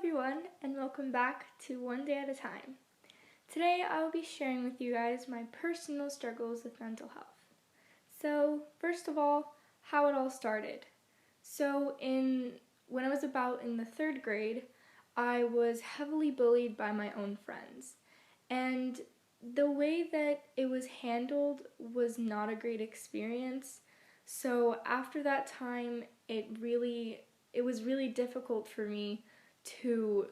everyone, and welcome back to One Day at a Time. Today I will be sharing with you guys my personal struggles with mental health. So, first of all, how it all started. When I was about in the 3rd grade, I was heavily bullied by my own friends. And the way that it was handled was not a great experience. So after that time, it was really difficult for me to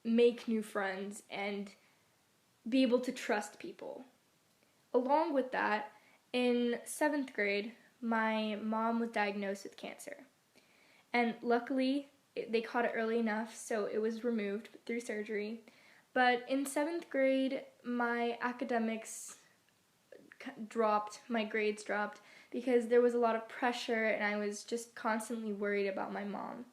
make new friends and be able to trust people. Along with that, in 7th grade, my mom was diagnosed with cancer. And luckily, they caught it early enough, so it was removed through surgery. But in 7th grade, my academics dropped, my grades dropped, because there was a lot of pressure and I was just constantly worried about my mom.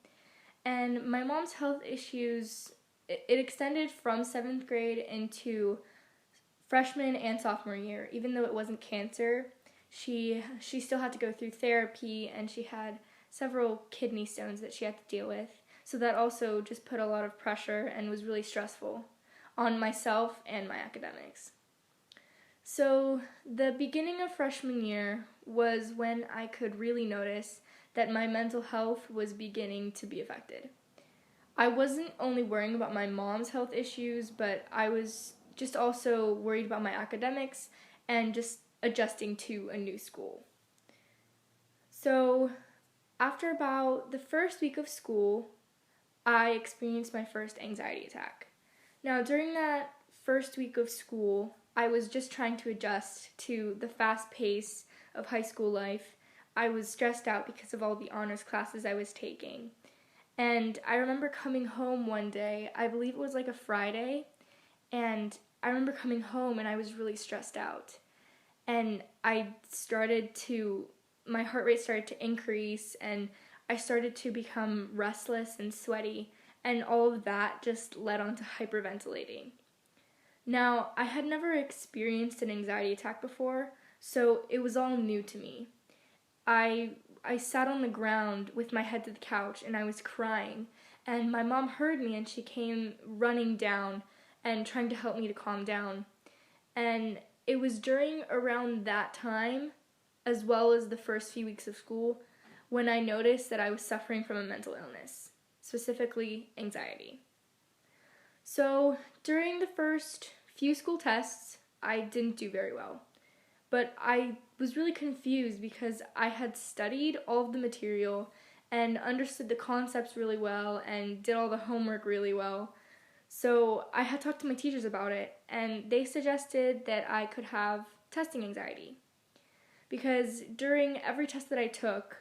And my mom's health issues, it extended from 7th grade into freshman and sophomore year. Even though it wasn't cancer, she still had to go through therapy, and she had several kidney stones that she had to deal with. So that also just put a lot of pressure and was really stressful on myself and my academics. So the beginning of freshman year was when I could really notice that my mental health was beginning to be affected. I wasn't only worrying about my mom's health issues, but I was just also worried about my academics and just adjusting to a new school. So after about the first week of school, I experienced my first anxiety attack. Now, during that first week of school, I was just trying to adjust to the fast pace of high school life. I was stressed out because of all the honors classes I was taking. And I remember coming home one day, I believe it was like a Friday, and I remember coming home and I was really stressed out. And my heart rate started to increase, and I started to become restless and sweaty, and all of that just led on to hyperventilating. Now, I had never experienced an anxiety attack before, so it was all new to me. I sat on the ground with my head to the couch and I was crying, and my mom heard me and she came running down and trying to help me to calm down. And it was during around that time, as well as the first few weeks of school, when I noticed that I was suffering from a mental illness, specifically anxiety. So during the first few school tests, I didn't do very well. But I was really confused because I had studied all of the material and understood the concepts really well and did all the homework really well. So I had talked to my teachers about it, and they suggested that I could have testing anxiety. Because during every test that I took,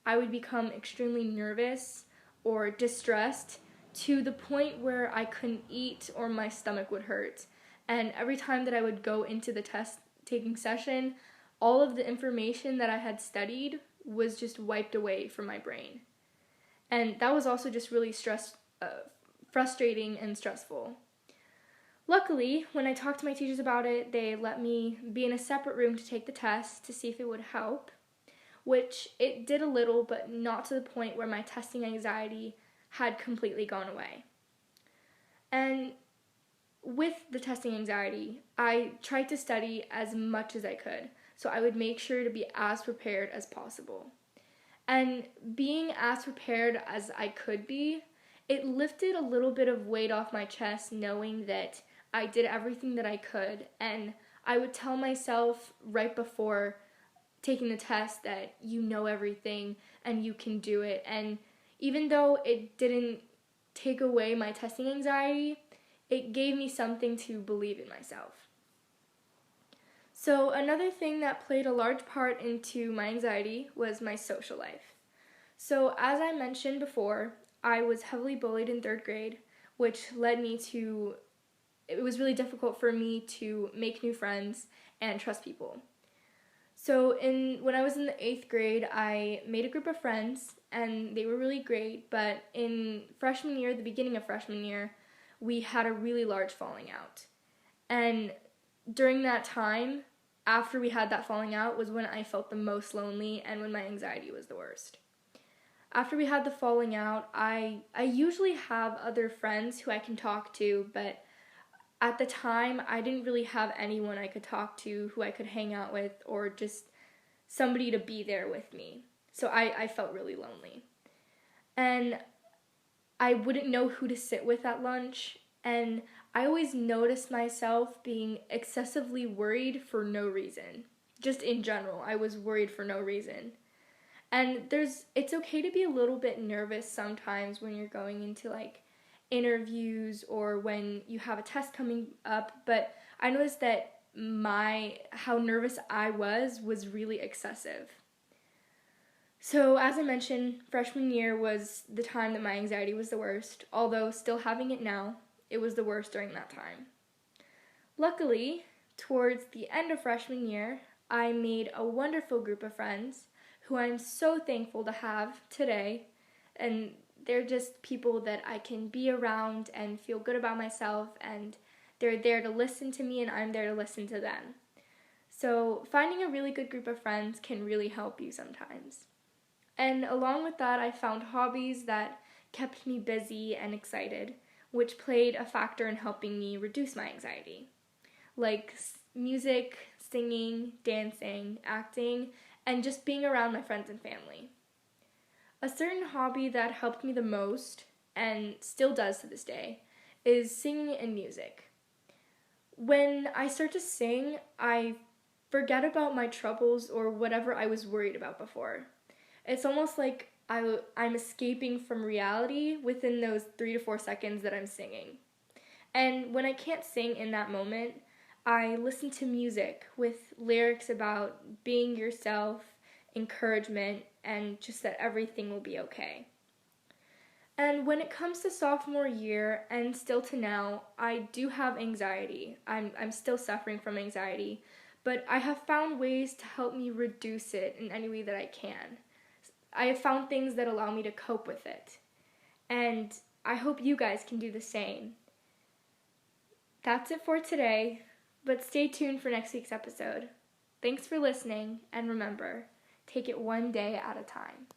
I would become extremely nervous or distressed to the point where I couldn't eat or my stomach would hurt. And every time that I would go into the test taking session, all of the information that I had studied was just wiped away from my brain. And that was also just really frustrating and stressful. Luckily, when I talked to my teachers about it, they let me be in a separate room to take the test to see if it would help, which it did a little, but not to the point where my testing anxiety had completely gone away. And with the testing anxiety, I tried to study as much as I could, so I would make sure to be as prepared as possible. And being as prepared as I could be, it lifted a little bit of weight off my chest knowing that I did everything that I could, and I would tell myself right before taking the test that you know everything and you can do it. And even though it didn't take away my testing anxiety, it gave me something to believe in myself. So another thing that played a large part into my anxiety was my social life. So as I mentioned before, I was heavily bullied in 3rd grade, which led me to, it was really difficult for me to make new friends and trust people. So when I was in the 8th grade, I made a group of friends, and they were really great, but in freshman year, the beginning of freshman year, we had a really large falling out. And during that time, after we had that falling out, was when I felt the most lonely and when my anxiety was the worst. after we had the falling out, I usually have other friends who I can talk to, but at the time, I didn't really have anyone I could talk to, who I could hang out with, or just somebody to be there with me. So I felt really lonely. And I wouldn't know who to sit with at lunch, and I always noticed myself being excessively worried for no reason. Just in general, I was worried for no reason. And it's okay to be a little bit nervous sometimes when you're going into like interviews or when you have a test coming up, but I noticed that how nervous I was really excessive. So, as I mentioned, freshman year was the time that my anxiety was the worst, although still having it now, it was the worst during that time. Luckily, towards the end of freshman year, I made a wonderful group of friends who I'm so thankful to have today, and they're just people that I can be around and feel good about myself, and they're there to listen to me and I'm there to listen to them. So finding a really good group of friends can really help you sometimes. And along with that, I found hobbies that kept me busy and excited, which played a factor in helping me reduce my anxiety. Like music, singing, dancing, acting, and just being around my friends and family. A certain hobby that helped me the most, and still does to this day, is singing and music. When I start to sing, I forget about my troubles or whatever I was worried about before. It's almost like I'm escaping from reality within those 3 to 4 seconds that I'm singing. And when I can't sing in that moment, I listen to music with lyrics about being yourself, encouragement, and just that everything will be okay. And when it comes to sophomore year and still to now, I do have anxiety. I'm still suffering from anxiety, but I have found ways to help me reduce it in any way that I can. I have found things that allow me to cope with it. And I hope you guys can do the same. That's it for today, but stay tuned for next week's episode. Thanks for listening, and remember, take it one day at a time.